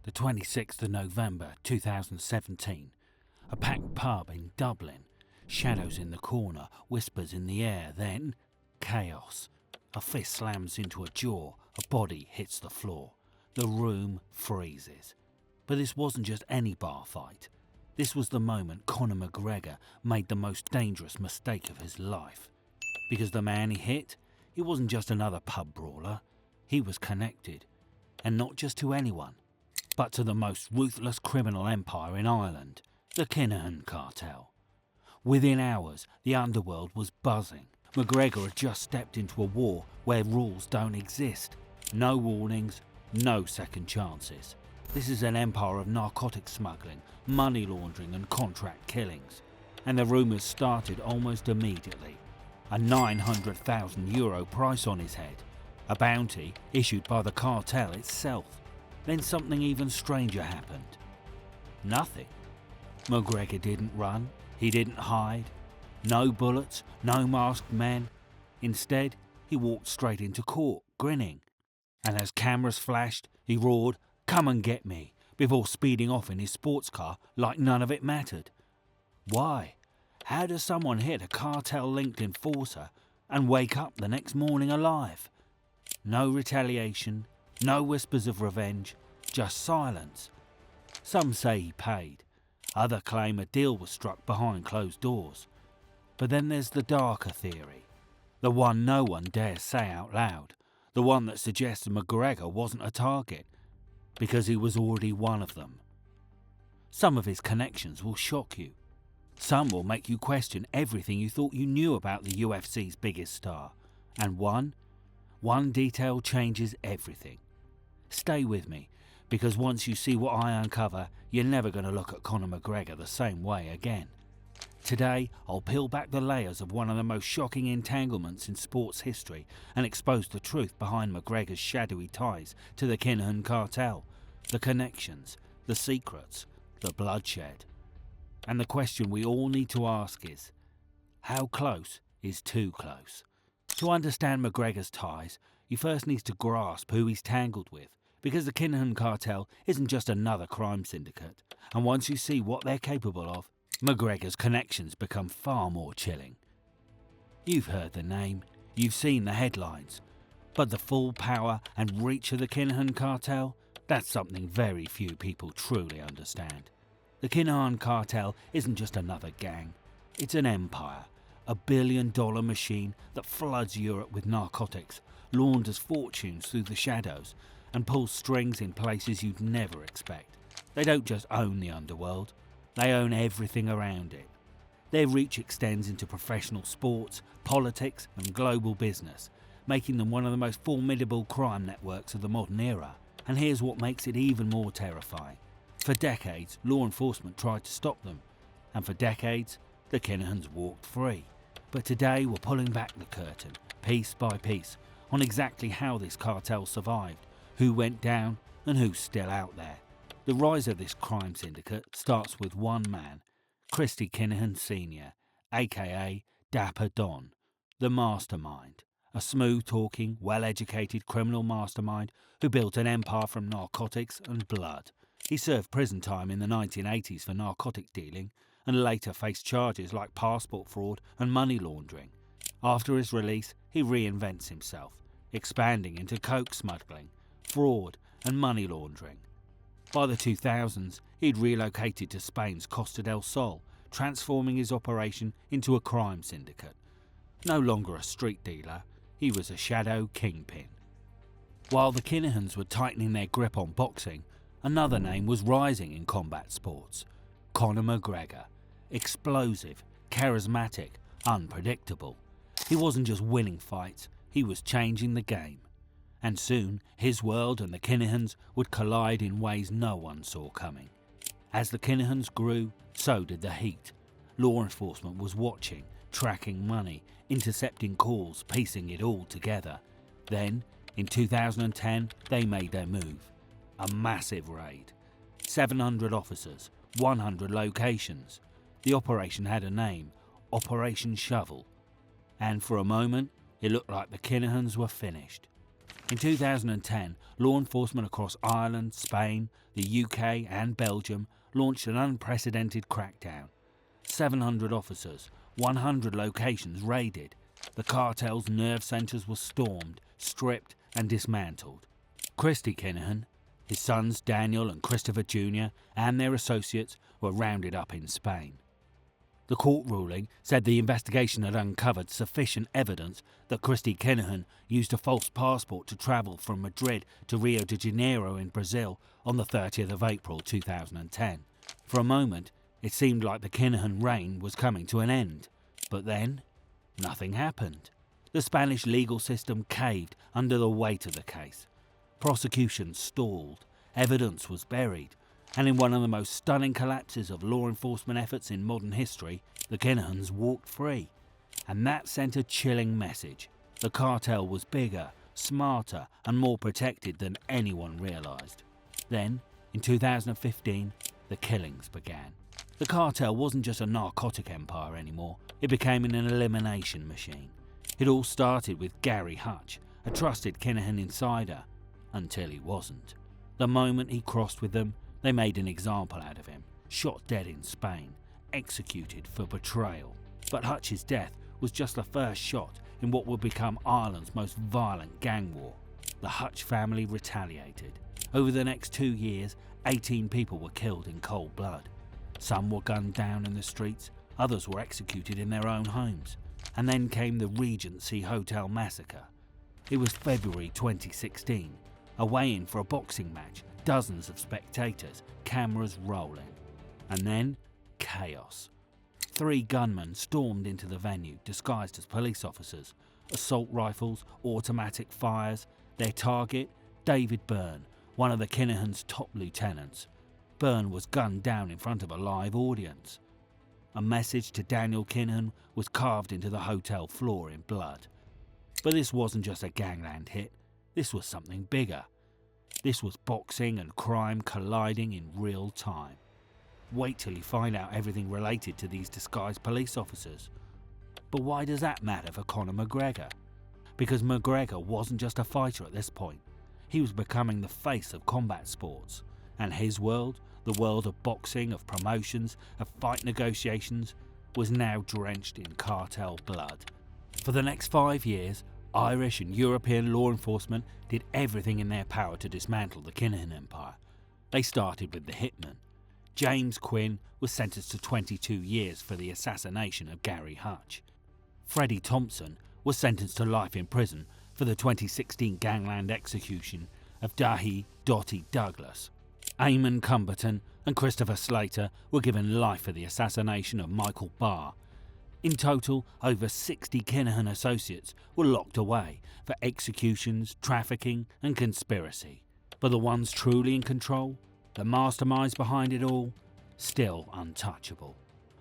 the 26th of November 2017. A packed pub in Dublin. Shadows in the corner, whispers in the air, then chaos. A fist slams into a jaw, a body hits the floor. The room freezes. But this wasn't just any bar fight. This was the moment Conor McGregor made the most dangerous mistake of his life. Because the man he hit, he wasn't just another pub brawler. He was connected. And not just to anyone, but to the most ruthless criminal empire in Ireland, the Kinahan Cartel. Within hours, the Underworld was buzzing. McGregor had just stepped into a war where rules don't exist. No warnings, no second chances. This is an empire of narcotic smuggling, money laundering and contract killings. And the rumours started almost immediately. A €900,000 price on his head. A bounty issued by the cartel itself. Then something even stranger happened. Nothing. McGregor didn't run. He didn't hide. No bullets, no masked men. Instead, he walked straight into court, grinning. And as cameras flashed, he roared, "Come and get me," before speeding off in his sports car like none of it mattered. Why? How does someone hit a cartel-linked enforcer and wake up the next morning alive? No retaliation, no whispers of revenge, just silence. Some say he paid. Others claim a deal was struck behind closed doors. But then there's the darker theory. The one no one dares say out loud. The one that suggests McGregor wasn't a target, because he was already one of them. Some of his connections will shock you. Some will make you question everything you thought you knew about the UFC's biggest star. And one detail changes everything. Stay with me, because once you see what I uncover, you're never going to look at Conor McGregor the same way again. Today, I'll peel back the layers of one of the most shocking entanglements in sports history and expose the truth behind McGregor's shadowy ties to the Kinahan Cartel, the connections, the secrets, the bloodshed. And the question we all need to ask is, how close is too close? To understand McGregor's ties, you first need to grasp who he's tangled with, because the Kinahan Cartel isn't just another crime syndicate, and once you see what they're capable of, McGregor's connections become far more chilling. You've heard the name, you've seen the headlines, but the full power and reach of the Kinahan Cartel, that's something very few people truly understand. The Kinahan Cartel isn't just another gang, it's an empire, a billion-dollar machine that floods Europe with narcotics, launders fortunes through the shadows, and pulls strings in places you'd never expect. They don't just own the underworld, they own everything around it. Their reach extends into professional sports, politics and global business, making them one of the most formidable crime networks of the modern era. And here's what makes it even more terrifying. For decades, law enforcement tried to stop them, and for decades, the Kinahans walked free. But today we're pulling back the curtain, piece by piece, on exactly how this cartel survived, who went down and who's still out there. The rise of this crime syndicate starts with one man, Christy Kinahan Sr., aka Dapper Don, the mastermind, a smooth-talking, well-educated criminal mastermind who built an empire from narcotics and blood. He served prison time in the 1980s for narcotic dealing and later faced charges like passport fraud and money laundering. After his release, he reinvents himself, expanding into coke smuggling, fraud and money laundering. By the 2000s, he'd relocated to Spain's Costa del Sol, transforming his operation into a crime syndicate. No longer a street dealer, he was a shadow kingpin. While the Kinahans were tightening their grip on boxing, another name was rising in combat sports. Conor McGregor. Explosive, charismatic, unpredictable. He wasn't just winning fights, he was changing the game. And soon, his world and the Kinahans would collide in ways no one saw coming. As the Kinahans grew, so did the heat. Law enforcement was watching, tracking money, intercepting calls, piecing it all together. Then, in 2010, they made their move. A massive raid. 700 officers, 100 locations. The operation had a name, Operation Shovel. And for a moment, it looked like the Kinahans were finished. In 2010, law enforcement across Ireland, Spain, the UK and Belgium launched an unprecedented crackdown. 700 officers, 100 locations raided. The cartel's nerve centres were stormed, stripped and dismantled. Christy Kinahan, his sons Daniel and Christopher Jr. and their associates were rounded up in Spain. The court ruling said the investigation had uncovered sufficient evidence that Christy Kinahan used a false passport to travel from Madrid to Rio de Janeiro in Brazil on the 30th of April 2010. For a moment, it seemed like the Kinahan reign was coming to an end. But then, nothing happened. The Spanish legal system caved under the weight of the case. Prosecution stalled, evidence was buried, and in one of the most stunning collapses of law enforcement efforts in modern history, the Kinahans walked free. And that sent a chilling message. The cartel was bigger, smarter and more protected than anyone realised. Then, in 2015, the killings began. The cartel wasn't just a narcotic empire anymore, it became an elimination machine. It all started with Gary Hutch, a trusted Kinahan insider, until he wasn't. The moment he crossed with them, they made an example out of him, shot dead in Spain, executed for betrayal. But Hutch's death was just the first shot in what would become Ireland's most violent gang war. The Hutch family retaliated. Over the next 2 years, 18 people were killed in cold blood. Some were gunned down in the streets, others were executed in their own homes. And then came the Regency Hotel massacre. It was February 2016, a weigh-in for a boxing match, dozens of spectators, cameras rolling. And then, chaos. 3 gunmen stormed into the venue, disguised as police officers. Assault rifles, automatic fires. Their target, David Byrne, one of the Kinahans' top lieutenants. Byrne was gunned down in front of a live audience. A message to Daniel Kinahan was carved into the hotel floor in blood. But this wasn't just a gangland hit. This was something bigger. This was boxing and crime colliding in real time. Wait till you find out everything related to these disguised police officers. But why does that matter for Conor McGregor? Because McGregor wasn't just a fighter at this point. He was becoming the face of combat sports. And his world, the world of boxing, of promotions, of fight negotiations, was now drenched in cartel blood. For the next 5 years, Irish and European law enforcement did everything in their power to dismantle the Kinahan empire. They started with the hitman. James Quinn was sentenced to 22 years for the assassination of Gary Hutch. Freddie Thompson was sentenced to life in prison for the 2016 gangland execution of Dahi Dottie Douglas. Eamon Cumberton and Christopher Slater were given life for the assassination of Michael Barr. In total, over 60 Kinahan associates were locked away for executions, trafficking and conspiracy. But the ones truly in control, the masterminds behind it all, still untouchable.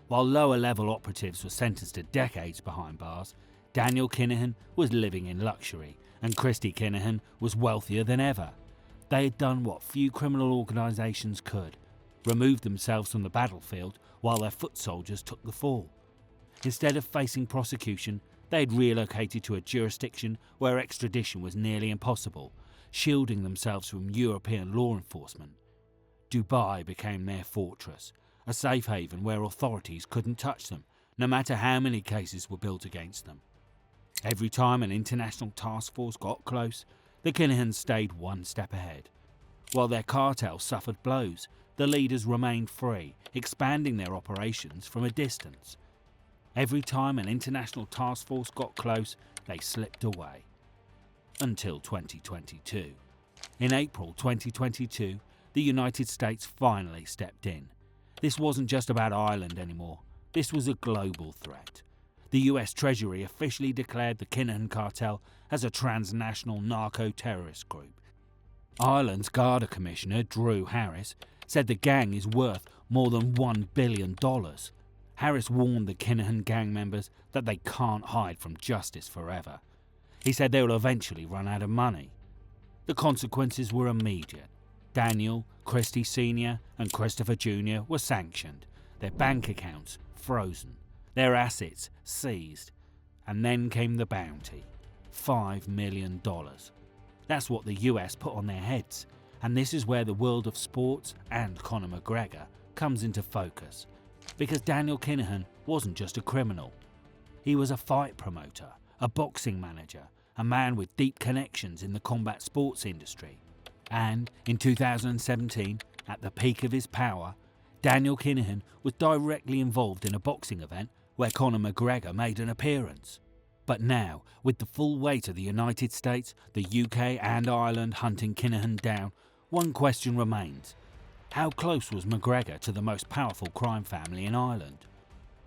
While lower-level operatives were sentenced to decades behind bars, Daniel Kinahan was living in luxury and Christy Kinahan was wealthier than ever. They had done what few criminal organisations could, removed themselves from the battlefield while their foot soldiers took the fall. Instead of facing prosecution, they had relocated to a jurisdiction where extradition was nearly impossible, shielding themselves from European law enforcement. Dubai became their fortress, a safe haven where authorities couldn't touch them, no matter how many cases were built against them. Every time an international task force got close, the Kinahans stayed one step ahead. While their cartel suffered blows, the leaders remained free, expanding their operations from a distance. Every time an international task force got close, they slipped away. Until 2022. In April 2022, the United States finally stepped in. This wasn't just about Ireland anymore. This was a global threat. The US Treasury officially declared the Kinahan Cartel as a transnational narco-terrorist group. Ireland's Garda Commissioner, Drew Harris, said the gang is worth more than $1 billion. Harris warned the Kinahan gang members that they can't hide from justice forever. He said they will eventually run out of money. The consequences were immediate. Daniel, Christy Sr. and Christopher Jr. were sanctioned, their bank accounts frozen, their assets seized. And then came the bounty, $5 million. That's what the US put on their heads, and this is where the world of sports and Conor McGregor comes into focus. Because Daniel Kinahan wasn't just a criminal. He was a fight promoter, a boxing manager, a man with deep connections in the combat sports industry. And in 2017, at the peak of his power, Daniel Kinahan was directly involved in a boxing event where Conor McGregor made an appearance. But now, with the full weight of the United States, the UK and Ireland hunting Kinahan down, one question remains. How close was McGregor to the most powerful crime family in Ireland?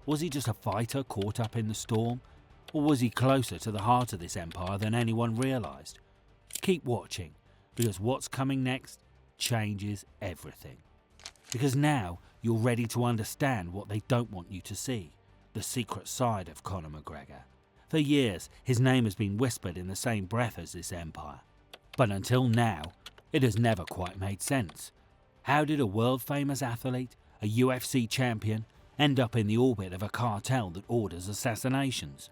Was he just a fighter caught up in the storm? Or was he closer to the heart of this empire than anyone realised? Keep watching, because what's coming next changes everything. Because now you're ready to understand what they don't want you to see, the secret side of Conor McGregor. For years, his name has been whispered in the same breath as this empire. But until now, it has never quite made sense. How did a world-famous athlete, a UFC champion, end up in the orbit of a cartel that orders assassinations?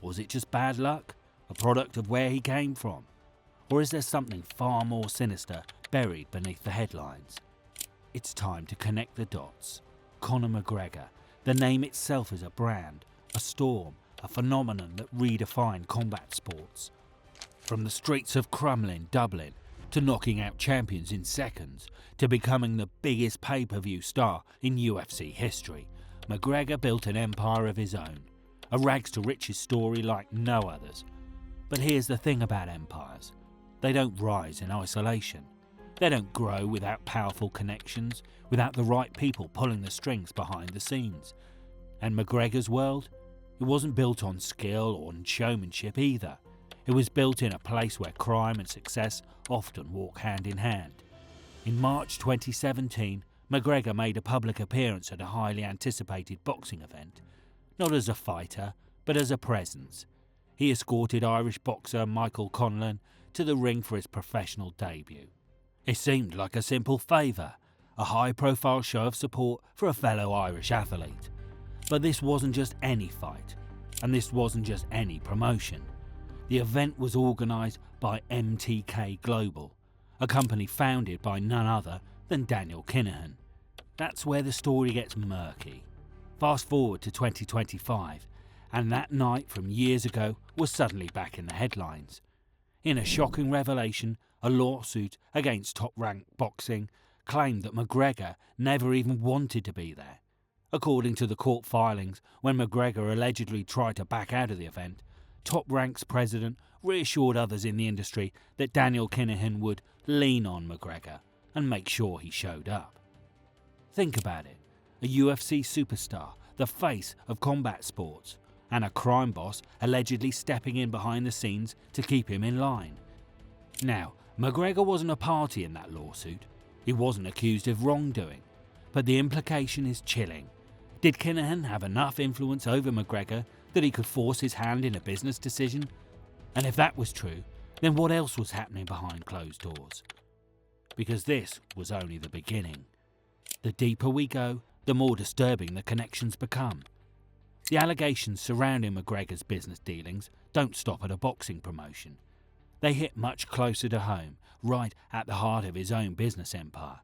Was it just bad luck, a product of where he came from? Or is there something far more sinister buried beneath the headlines? It's time to connect the dots. Conor McGregor, the name itself is a brand, a storm, a phenomenon that redefined combat sports. From the streets of Crumlin, Dublin, to knocking out champions in seconds, to becoming the biggest pay-per-view star in UFC history, McGregor built an empire of his own, a rags-to-riches story like no others. But here's the thing about empires. They don't rise in isolation. They don't grow without powerful connections, without the right people pulling the strings behind the scenes. And McGregor's world? It wasn't built on skill or on showmanship either. It was built in a place where crime and success often walk hand in hand. In March 2017, McGregor made a public appearance at a highly anticipated boxing event, not as a fighter, but as a presence. He escorted Irish boxer Michael Conlan to the ring for his professional debut. It seemed like a simple favour, a high-profile show of support for a fellow Irish athlete. But this wasn't just any fight, and this wasn't just any promotion. The event was organised by MTK Global, a company founded by none other than Daniel Kinahan. That's where the story gets murky. Fast forward to 2025, and that night from years ago was suddenly back in the headlines. In a shocking revelation, a lawsuit against Top Rank Boxing claimed that McGregor never even wanted to be there. According to the court filings, when McGregor allegedly tried to back out of the event, Top Rank's president reassured others in the industry that Daniel Kinahan would lean on McGregor and make sure he showed up. Think about it, a UFC superstar, the face of combat sports, and a crime boss allegedly stepping in behind the scenes to keep him in line. Now, McGregor wasn't a party in that lawsuit. He wasn't accused of wrongdoing, but the implication is chilling. Did Kinahan have enough influence over McGregor that he could force his hand in a business decision? And if that was true, then what else was happening behind closed doors? Because this was only the beginning. The deeper we go, the more disturbing the connections become. The allegations surrounding McGregor's business dealings don't stop at a boxing promotion. They hit much closer to home, right at the heart of his own business empire.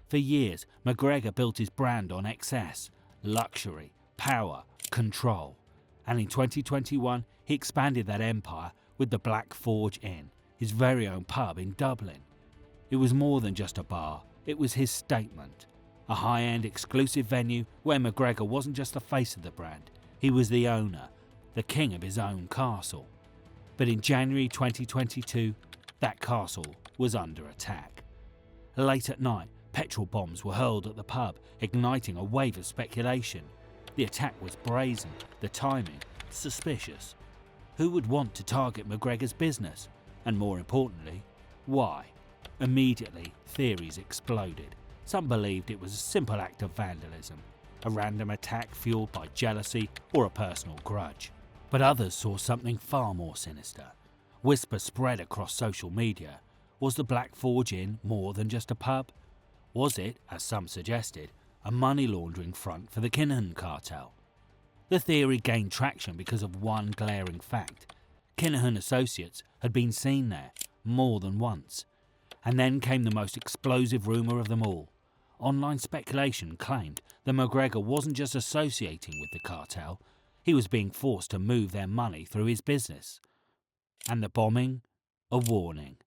For years, McGregor built his brand on excess, luxury, power, control. And in 2021, he expanded that empire with the Black Forge Inn, his very own pub in Dublin. It was more than just a bar, it was his statement. A high-end exclusive venue where McGregor wasn't just the face of the brand, he was the owner, the king of his own castle. But in January 2022, that castle was under attack. Late at night, petrol bombs were hurled at the pub, igniting a wave of speculation. The attack was brazen, the timing suspicious. Who would want to target McGregor's business? And more importantly, why? Immediately, theories exploded. Some believed it was a simple act of vandalism, a random attack fueled by jealousy or a personal grudge. But others saw something far more sinister. Whispers spread across social media. Was the Black Forge Inn more than just a pub? Was it, as some suggested, a money laundering front for the Kinahan Cartel? The theory gained traction because of one glaring fact. Kinahan associates had been seen there, more than once. And then came the most explosive rumour of them all. Online speculation claimed that McGregor wasn't just associating with the cartel, he was being forced to move their money through his business. And the bombing? A warning.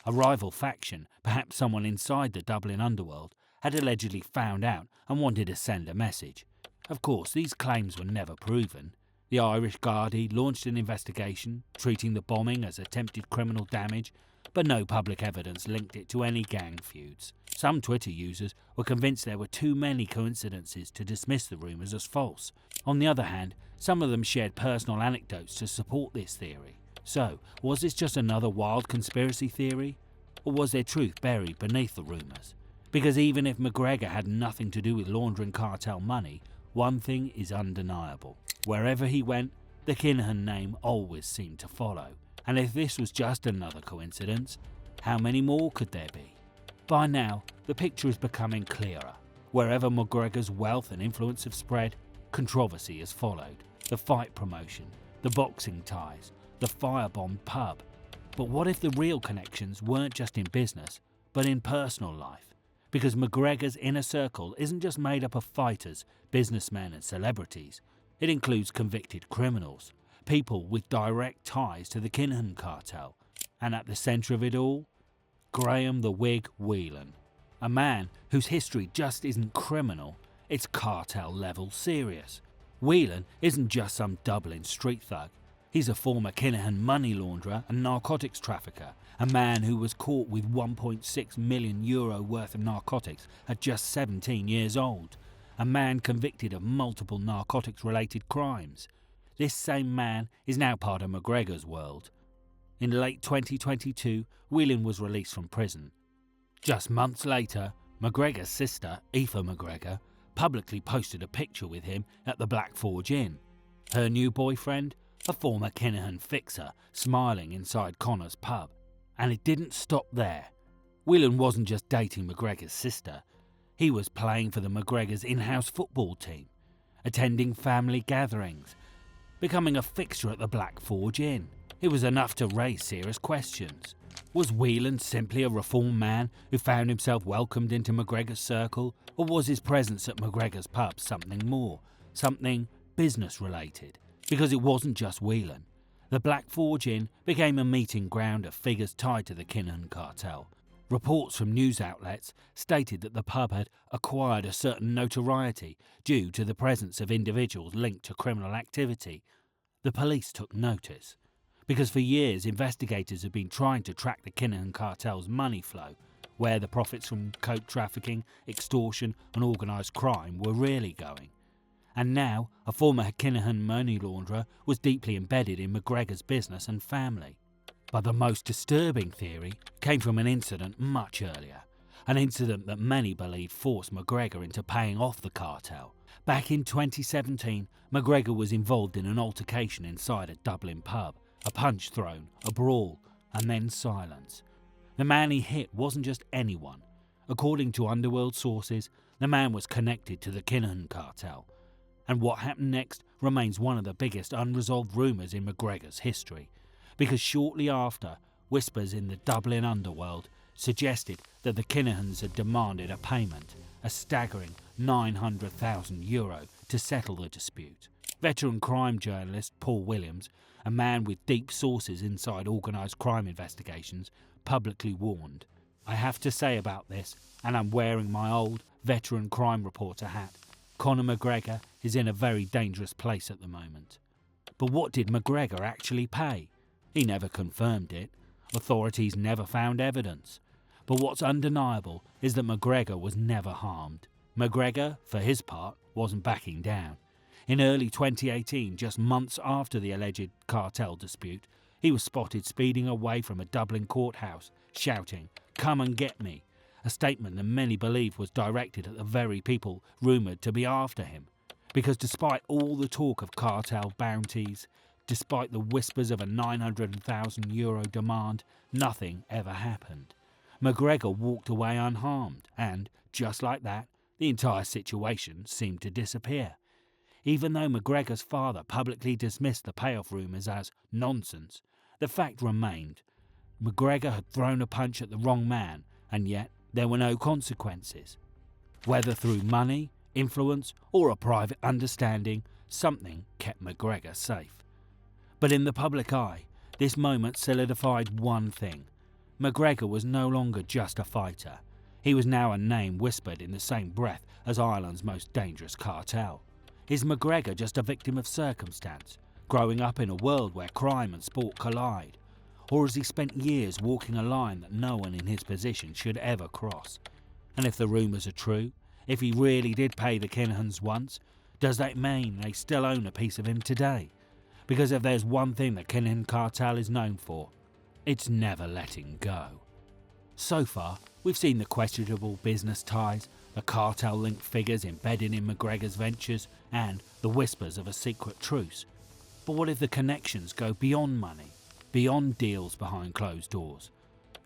A rival faction, perhaps someone inside the Dublin Underworld, had allegedly found out and wanted to send a message. Of course, these claims were never proven. The Irish Gardaí launched an investigation, treating the bombing as attempted criminal damage, but no public evidence linked it to any gang feuds. Some Twitter users were convinced there were too many coincidences to dismiss the rumours as false. On the other hand, some of them shared personal anecdotes to support this theory. So, was this just another wild conspiracy theory? Or was there truth buried beneath the rumours? Because even if McGregor had nothing to do with laundering cartel money, one thing is undeniable. Wherever he went, the Kinahan name always seemed to follow. And if this was just another coincidence, how many more could there be? By now, the picture is becoming clearer. Wherever McGregor's wealth and influence have spread, controversy has followed. The fight promotion, the boxing ties, the firebombed pub. But what if the real connections weren't just in business, but in personal life? Because McGregor's inner circle isn't just made up of fighters, businessmen and celebrities. It includes convicted criminals, people with direct ties to the Kinahan Cartel. And at the centre of it all, Graham the Whig Whelan, a man whose history just isn't criminal, it's cartel-level serious. Whelan isn't just some Dublin street thug. He's a former Kinahan money launderer and narcotics trafficker, a man who was caught with €1.6 million worth of narcotics at just 17 years old, a man convicted of multiple narcotics-related crimes. This same man is now part of McGregor's world. In late 2022, Whelan was released from prison. Just months later, McGregor's sister, Aoife McGregor, publicly posted a picture with him at the Black Forge Inn. Her new boyfriend, a former Kinahan fixer, smiling inside Conor's pub. And it didn't stop there. Whelan wasn't just dating McGregor's sister. He was playing for the McGregor's in-house football team, attending family gatherings, becoming a fixture at the Black Forge Inn. It was enough to raise serious questions. Was Whelan simply a reformed man who found himself welcomed into McGregor's circle, or was his presence at McGregor's pub something more, something business-related? Because it wasn't just Whelan. The Black Forge Inn became a meeting ground of figures tied to the Kinahan cartel. Reports from news outlets stated that the pub had acquired a certain notoriety due to the presence of individuals linked to criminal activity. The police took notice, because for years investigators had been trying to track the Kinahan cartel's money flow, where the profits from coke trafficking, extortion and organised crime were really going. And now, a former Kinahan money launderer was deeply embedded in McGregor's business and family. But the most disturbing theory came from an incident much earlier, an incident that many believe forced McGregor into paying off the cartel. Back in 2017, McGregor was involved in an altercation inside a Dublin pub, a punch thrown, a brawl, and then silence. The man he hit wasn't just anyone. According to Underworld sources, the man was connected to the Kinahan cartel. And what happened next remains one of the biggest unresolved rumours in McGregor's history, because shortly after, whispers in the Dublin Underworld suggested that the Kinahans had demanded a payment, a staggering €900,000 to settle the dispute. Veteran crime journalist Paul Williams, a man with deep sources inside organised crime investigations, publicly warned, "I have to say about this, and I'm wearing my old veteran crime reporter hat, Conor McGregor is in a very dangerous place at the moment." But what did McGregor actually pay? He never confirmed it. Authorities never found evidence. But what's undeniable is that McGregor was never harmed. McGregor, for his part, wasn't backing down. In early 2018, just months after the alleged cartel dispute, he was spotted speeding away from a Dublin courthouse, shouting, "Come and get me," a statement that many believe was directed at the very people rumoured to be after him. Because despite all the talk of cartel bounties, despite the whispers of a €900,000 demand, nothing ever happened. McGregor walked away unharmed, and, just like that, the entire situation seemed to disappear. Even though McGregor's father publicly dismissed the payoff rumours as nonsense, the fact remained. McGregor had thrown a punch at the wrong man, and yet there were no consequences. Whether through money, influence, or a private understanding, something kept McGregor safe. But in the public eye, this moment solidified one thing. McGregor was no longer just a fighter. He was now a name whispered in the same breath as Ireland's most dangerous cartel. Is McGregor just a victim of circumstance, growing up in a world where crime and sport collide? Or has he spent years walking a line that no one in his position should ever cross? And if the rumours are true, if he really did pay the Kinahans once, does that mean they still own a piece of him today? Because if there's one thing the Kinahan Cartel is known for, it's never letting go. So far, we've seen the questionable business ties, the cartel-linked figures embedded in McGregor's ventures, and the whispers of a secret truce. But what if the connections go beyond money, beyond deals behind closed doors?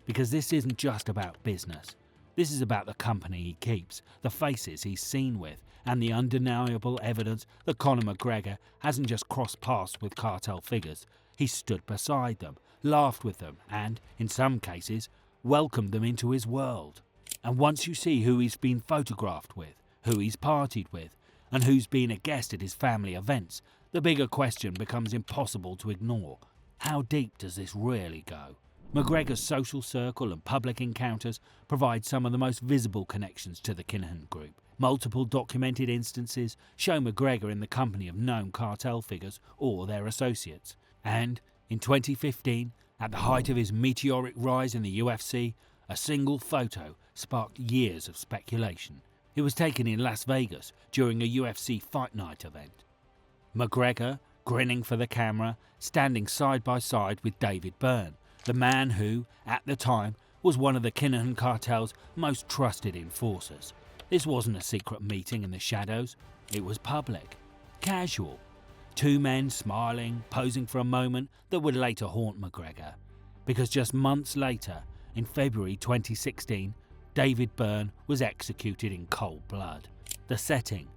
Because this isn't just about business. This is about the company he keeps, the faces he's seen with, and the undeniable evidence that Conor McGregor hasn't just crossed paths with cartel figures, he's stood beside them, laughed with them, and, in some cases, welcomed them into his world. And once you see who he's been photographed with, who he's partied with, and who's been a guest at his family events, the bigger question becomes impossible to ignore. How deep does this really go? McGregor's social circle and public encounters provide some of the most visible connections to the Kinahan group. Multiple documented instances show McGregor in the company of known cartel figures or their associates. And in 2015, at the height of his meteoric rise in the UFC, a single photo sparked years of speculation. It was taken in Las Vegas during a UFC Fight Night event. McGregor, grinning for the camera, standing side by side with David Byrne, the man who, at the time, was one of the Kinahan Cartel's most trusted enforcers. This wasn't a secret meeting in the shadows, it was public, casual. Two men smiling, posing for a moment that would later haunt McGregor. Because just months later, in February 2016, David Byrne was executed in cold blood. The setting,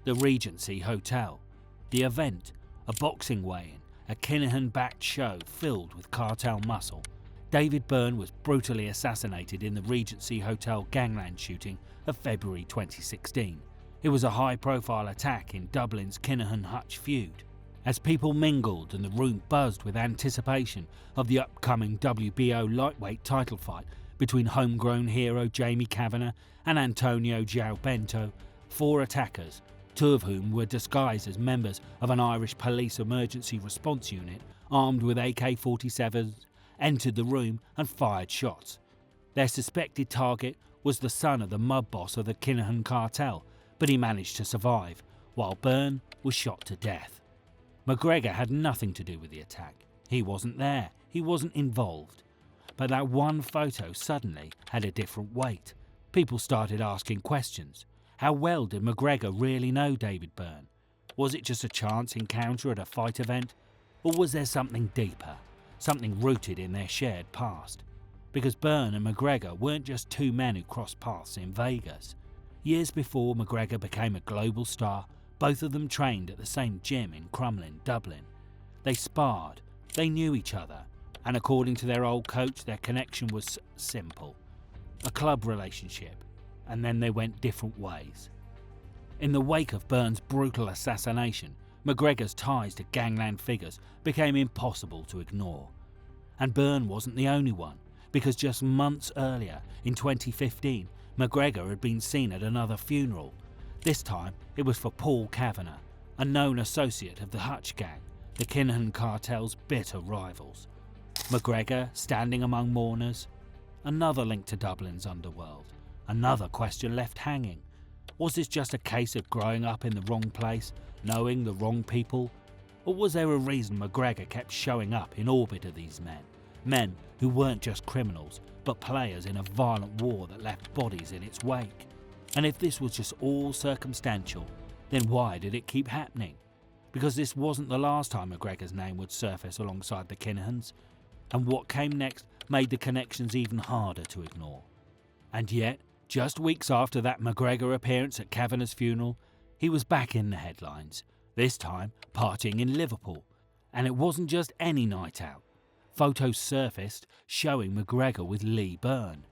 the Regency Hotel. The event, a boxing weigh-in, a Kinahan-backed show filled with cartel muscle. David Byrne was brutally assassinated in the Regency Hotel gangland shooting of February 2016. It was a high-profile attack in Dublin's Kinahan-Hutch feud. As people mingled and the room buzzed with anticipation of the upcoming WBO lightweight title fight between homegrown hero Jamie Kavanagh and Antonio João Bento, four attackers, two of whom were disguised as members of an Irish police emergency response unit armed with AK-47s, entered the room and fired shots. Their suspected target was the son of the mob boss of the Kinahan Cartel, but he managed to survive, while Byrne was shot to death. McGregor had nothing to do with the attack. He wasn't there. He wasn't involved. But that one photo suddenly had a different weight. People started asking questions. How well did McGregor really know David Byrne? Was it just a chance encounter at a fight event? Or was there something deeper? Something rooted in their shared past? Because Byrne and McGregor weren't just two men who crossed paths in Vegas. Years before McGregor became a global star, both of them trained at the same gym in Crumlin, Dublin. They sparred, they knew each other, and according to their old coach, their connection was simple. A club relationship, and then they went different ways. In the wake of Byrne's brutal assassination, McGregor's ties to gangland figures became impossible to ignore. And Byrne wasn't the only one, because just months earlier, in 2015, McGregor had been seen at another funeral. This time, it was for Paul Kavanagh, a known associate of the Hutch gang, the Kinahan Cartel's bitter rivals. McGregor standing among mourners. Another link to Dublin's Underworld. Another question left hanging. Was this just a case of growing up in the wrong place, knowing the wrong people? Or was there a reason McGregor kept showing up in orbit of these men? Men who weren't just criminals, but players in a violent war that left bodies in its wake. And if this was just all circumstantial, then why did it keep happening? Because this wasn't the last time McGregor's name would surface alongside the Kinahans, and what came next made the connections even harder to ignore. And yet, just weeks after that McGregor appearance at Kavanagh's funeral, he was back in the headlines, this time partying in Liverpool. And it wasn't just any night out. photos surfaced showing McGregor with Lee Byrne.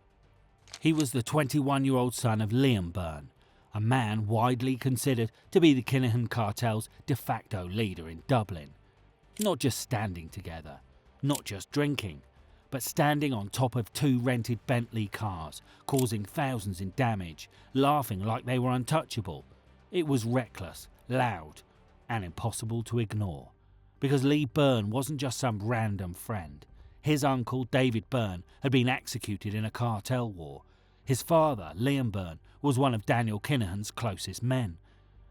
He was the 21-year-old son of Liam Byrne, a man widely considered to be the Kinahan Cartel's de facto leader in Dublin. Not just standing together, not just drinking, but standing on top of 2 rented Bentley cars, causing thousands in damage, laughing like they were untouchable. It was reckless, loud, and impossible to ignore. Because Lee Byrne wasn't just some random friend. His uncle, David Byrne, had been executed in a cartel war. His father, Liam Byrne, was one of Daniel Kinahan's closest men.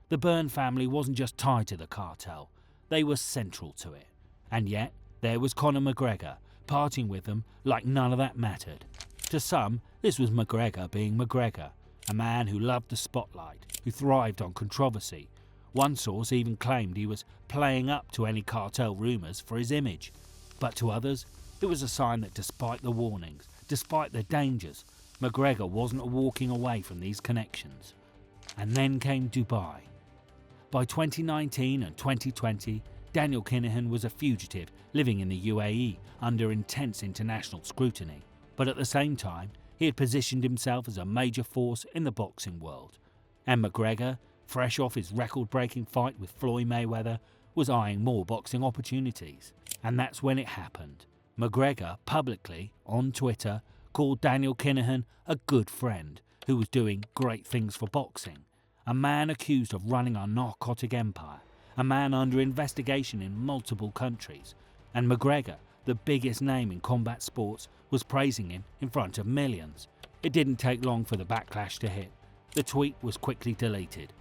The Byrne family wasn't just tied to the cartel, they were central to it. And yet, there was Conor McGregor, parting with them like none of that mattered. To some, this was McGregor being McGregor, a man who loved the spotlight, who thrived on controversy. One source even claimed he was playing up to any cartel rumours for his image. But to others, it was a sign that despite the warnings, despite the dangers, McGregor wasn't walking away from these connections. And then came Dubai. By 2019 and 2020, Daniel Kinahan was a fugitive living in the UAE under intense international scrutiny. But at the same time, he had positioned himself as a major force in the boxing world. And McGregor, fresh off his record-breaking fight with Floyd Mayweather, was eyeing more boxing opportunities. And that's when it happened. McGregor publicly, on Twitter, called Daniel Kinahan a good friend who was doing great things for boxing. A man accused of running a narcotic empire. A man under investigation in multiple countries. And McGregor, the biggest name in combat sports, was praising him in front of millions. It didn't take long for the backlash to hit. The tweet was quickly deleted.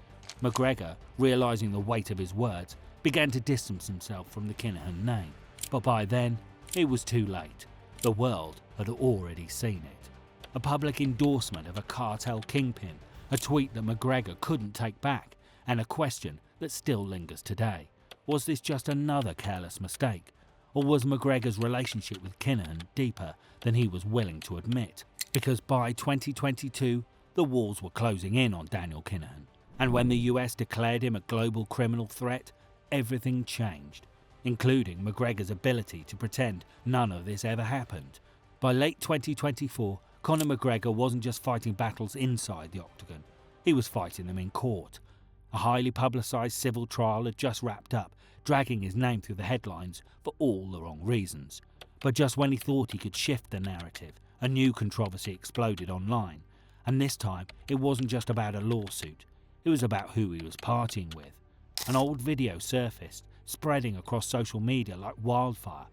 McGregor, realising the weight of his words, began to distance himself from the Kinahan name. But by then, it was too late. The world had already seen it. A public endorsement of a cartel kingpin, a tweet that McGregor couldn't take back, and a question that still lingers today. Was this just another careless mistake? Or was McGregor's relationship with Kinahan deeper than he was willing to admit? Because by 2022, the walls were closing in on Daniel Kinahan. And when the US declared him a global criminal threat, everything changed, including McGregor's ability to pretend none of this ever happened. By late 2024, Conor McGregor wasn't just fighting battles inside the octagon, he was fighting them in court. A highly publicised civil trial had just wrapped up, dragging his name through the headlines for all the wrong reasons. But just when he thought he could shift the narrative, a new controversy exploded online. And this time, it wasn't just about a lawsuit, it was about who he was partying with. An old video surfaced, spreading across social media like wildfire.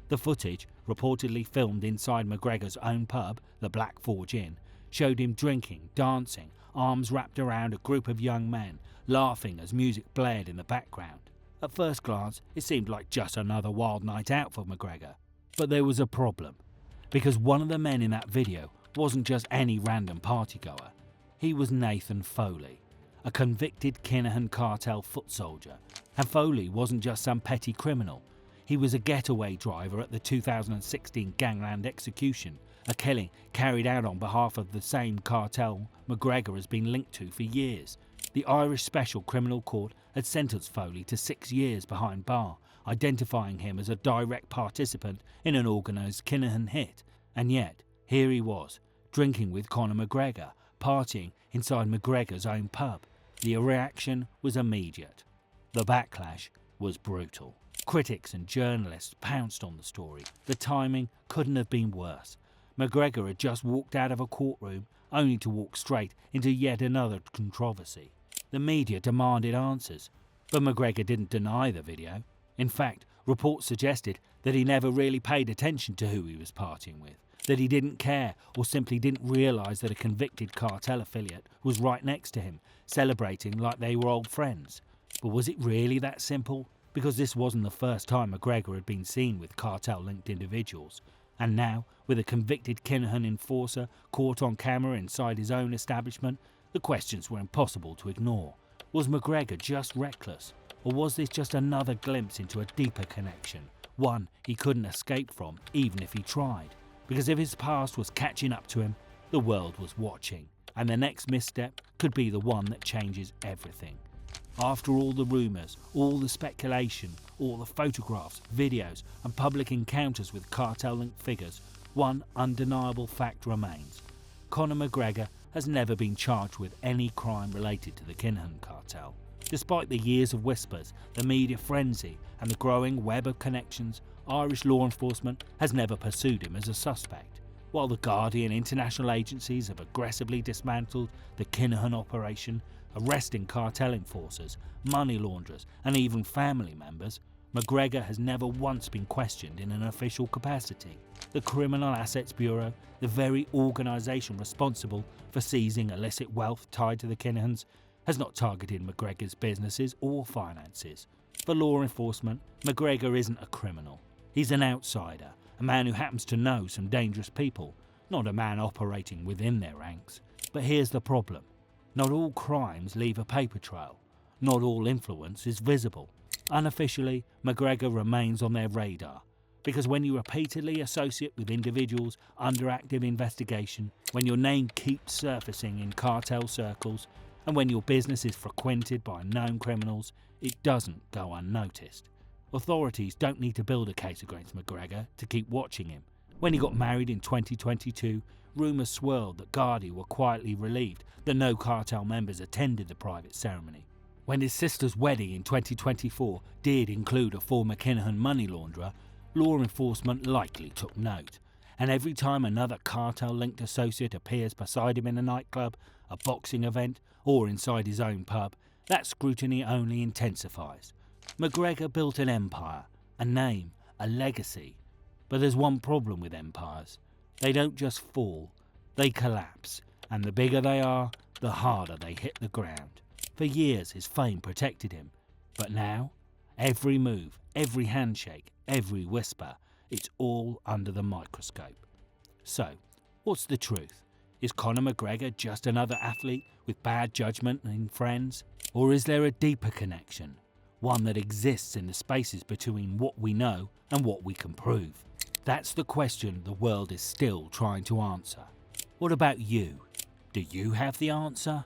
The footage, reportedly filmed inside McGregor's own pub, the Black Forge Inn, showed him drinking, dancing, arms wrapped around a group of young men, laughing as music blared in the background. At first glance, it seemed like just another wild night out for McGregor. But there was a problem, because one of the men in that video wasn't just any random partygoer. He was Nathan Foley, a convicted Kinahan Cartel foot soldier. And Foley wasn't just some petty criminal. He was a getaway driver at the 2016 gangland execution, a killing carried out on behalf of the same cartel McGregor has been linked to for years. The Irish Special Criminal Court had sentenced Foley to 6 years behind bar, identifying him as a direct participant in an organised Kinahan hit. And yet, here he was, drinking with Conor McGregor, partying inside McGregor's own pub. The reaction was immediate. The backlash was brutal. Critics and journalists pounced on the story. The timing couldn't have been worse. McGregor had just walked out of a courtroom only to walk straight into yet another controversy. The media demanded answers, but McGregor didn't deny the video. In fact, reports suggested that he never really paid attention to who he was partying with, that he didn't care or simply didn't realise that a convicted cartel affiliate was right next to him, celebrating like they were old friends. But was it really that simple? Because this wasn't the first time McGregor had been seen with cartel-linked individuals. And now, with a convicted Kinahan enforcer caught on camera inside his own establishment, the questions were impossible to ignore. Was McGregor just reckless? Or was this just another glimpse into a deeper connection? One he couldn't escape from, even if he tried. Because if his past was catching up to him, the world was watching. And the next misstep could be the one that changes everything. After all the rumours, all the speculation, all the photographs, videos and public encounters with cartel-linked figures, one undeniable fact remains. Conor McGregor has never been charged with any crime related to the Kinahan Cartel. Despite the years of whispers, the media frenzy and the growing web of connections, Irish law enforcement has never pursued him as a suspect. While the Guardian international agencies have aggressively dismantled the Kinahan operation, arresting cartel enforcers, money launderers and even family members, McGregor has never once been questioned in an official capacity. The Criminal Assets Bureau, the very organisation responsible for seizing illicit wealth tied to the Kinahans, has not targeted McGregor's businesses or finances. For law enforcement, McGregor isn't a criminal. He's an outsider, a man who happens to know some dangerous people, not a man operating within their ranks. But here's the problem. Not all crimes leave a paper trail. Not all influence is visible. Unofficially, McGregor remains on their radar, because when you repeatedly associate with individuals under active investigation, when your name keeps surfacing in cartel circles, and when your business is frequented by known criminals, it doesn't go unnoticed. Authorities don't need to build a case against McGregor to keep watching him. When he got married in 2022, rumours swirled that Gardaí were quietly relieved that no cartel members attended the private ceremony. When his sister's wedding in 2024 did include a former Kinahan money launderer, law enforcement likely took note. And every time another cartel-linked associate appears beside him in a nightclub, a boxing event, or inside his own pub, that scrutiny only intensifies. McGregor built an empire, a name, a legacy. But there's one problem with empires. They don't just fall, they collapse. And the bigger they are, the harder they hit the ground. For years his fame protected him. But now, every move, every handshake, every whisper, it's all under the microscope. So, what's the truth? Is Conor McGregor just another athlete with bad judgment and friends? Or is there a deeper connection? One that exists in the spaces between what we know and what we can prove? That's the question the world is still trying to answer. What about you? Do you have the answer?